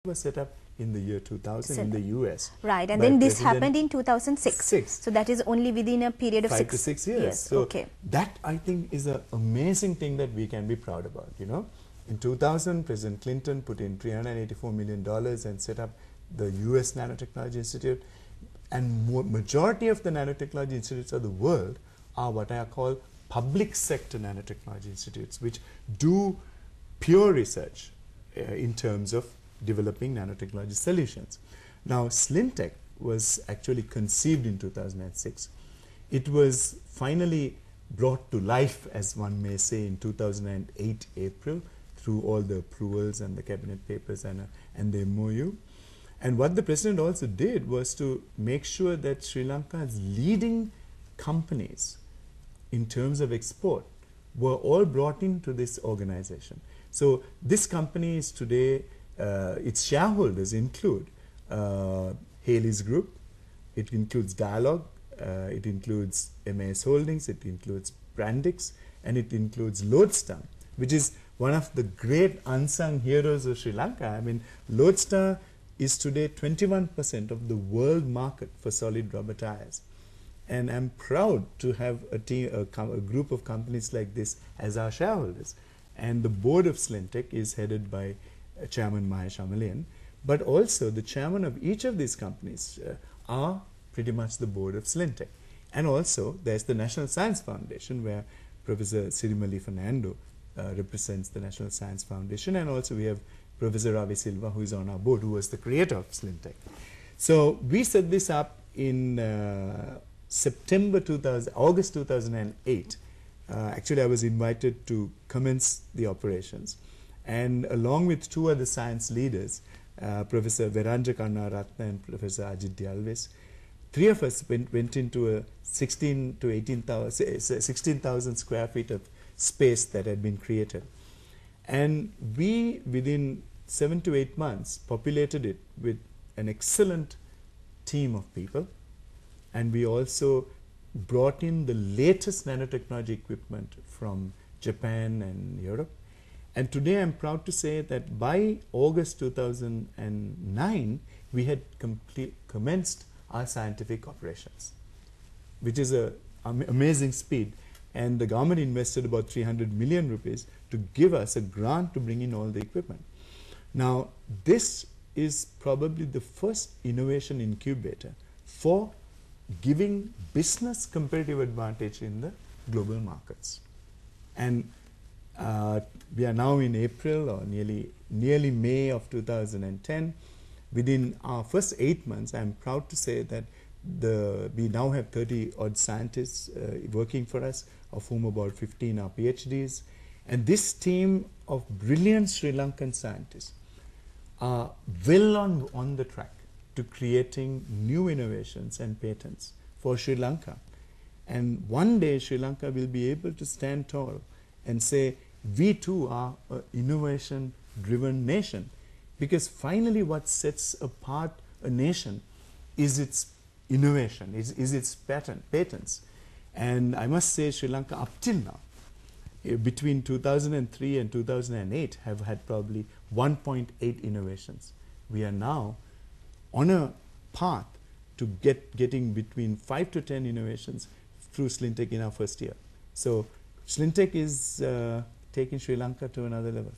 was set up in the year 2000 in the US. Right, and then this happened in 2006. So that is only within a period of 5 to 6 years. So okay. That, I think, is an amazing thing that we can be proud about, you know. In 2000, President Clinton put in $384 million and set up the US Nanotechnology Institute. And majority of the nanotechnology institutes of the world are what I call public sector nanotechnology institutes, which do pure research in terms of developing nanotechnology solutions. Now, Slintech was actually conceived in 2006. It was finally brought to life, as one may say, in 2008 April through all the approvals and the cabinet papers and the MOU. And what the president also did was to make sure that Sri Lanka's leading companies in terms of export were all brought into this organization. So this company is today, its shareholders include Haley's Group, it includes Dialog, it includes MAS Holdings, it includes Brandix, and it includes Lodestar, which is one of the great unsung heroes of Sri Lanka. I mean, Lodestar is today 21% of the world market for solid rubber tires. And I'm proud to have a group of companies like this as our shareholders. And the board of Slintech is headed by Chairman Mahesh Amalayan. But also the chairman of each of these companies are pretty much the board of Slintech. And also there's the National Science Foundation, where Professor Ravi Fernando represents the National Science Foundation. And also we have Professor Ravi Silva, who is on our board, who was the creator of Slintech. So we set this up in August 2008. Actually, I was invited to commence the operations. And along with two other science leaders, Professor Veranja Kannaratna and Professor Ajit Alves, three of us went into a 16,000 square feet of space that had been created. And we, within 7 to 8 months, populated it with an excellent team of people. And we also brought in the latest nanotechnology equipment from Japan and Europe. And today I'm proud to say that by August 2009, we had commenced our scientific operations, which is an amazing speed. And the government invested about 300 million rupees to give us a grant to bring in all the equipment. Now, this is probably the first innovation incubator for giving business competitive advantage in the global markets. And we are now in April or nearly May of 2010. Within our first 8 months, I'm proud to say that we now have 30 odd scientists working for us, of whom about 15 are PhDs. And this team of brilliant Sri Lankan scientists are well on the track to creating new innovations and patents for Sri Lanka. And one day Sri Lanka will be able to stand tall and say, we too are an innovation-driven nation. Because finally what sets apart a nation is its innovation, is its patents. And I must say Sri Lanka up till now, between 2003 and 2008, have had probably 1.8 innovations. We are now on a path to getting between 5 to 10 innovations through Slintech in our first year. So Slintech is taking Sri Lanka to another level.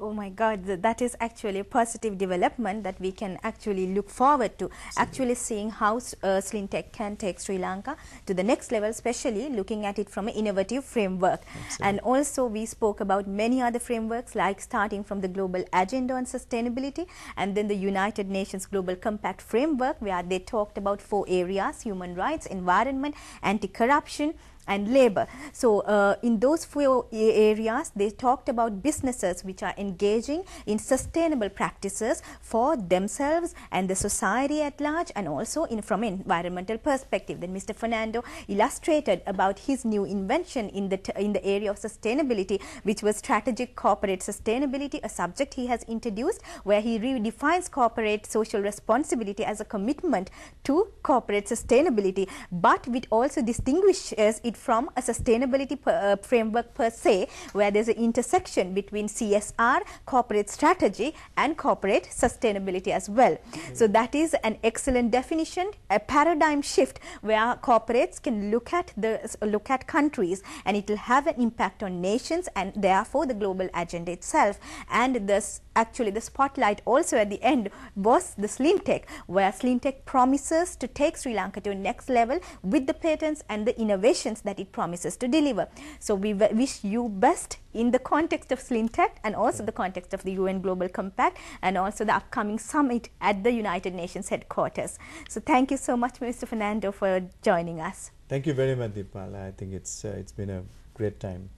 Oh my God, that is actually a positive development that we can actually look forward to. Actually seeing how Slintech can take Sri Lanka to the next level, especially looking at it from an innovative framework. Absolutely. And also we spoke about many other frameworks, like starting from the Global Agenda on Sustainability and then the United Nations Global Compact Framework, where they talked about 4 areas: human rights, environment, anti-corruption, and labor. So in those 4 areas, they talked about businesses which are engaging in sustainable practices for themselves and the society at large, and also from an environmental perspective. Then Mr. Fernando illustrated about his new invention in the area of sustainability, which was strategic corporate sustainability, a subject he has introduced, where he redefines corporate social responsibility as a commitment to corporate sustainability, but which also distinguishes it from a sustainability framework per se, where there's an intersection between CSR, corporate strategy, and corporate sustainability as well. So that is an excellent definition, a paradigm shift where corporates can look at countries, and it will have an impact on nations and therefore the global agenda itself. And this actually the spotlight also at the end was the SlimTech, where SlimTech promises to take Sri Lanka to a next level with the patents and the innovations that it promises to deliver. So we wish you best in the context of SlimTech and also the context of the UN Global Compact and also the upcoming summit at the United Nations headquarters. So thank you so much, Mr. Fernando, for joining us. Thank you very much, Deepamala. I think it's been a great time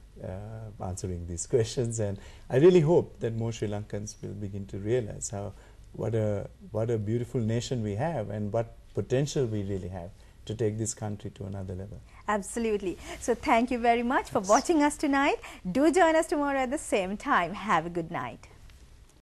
answering these questions, and I really hope that more Sri Lankans will begin to realize what a beautiful nation we have and what potential we really have to take this country to another level. Absolutely. So thank you very much for watching us tonight. Do join us tomorrow at the same time. Have a good night.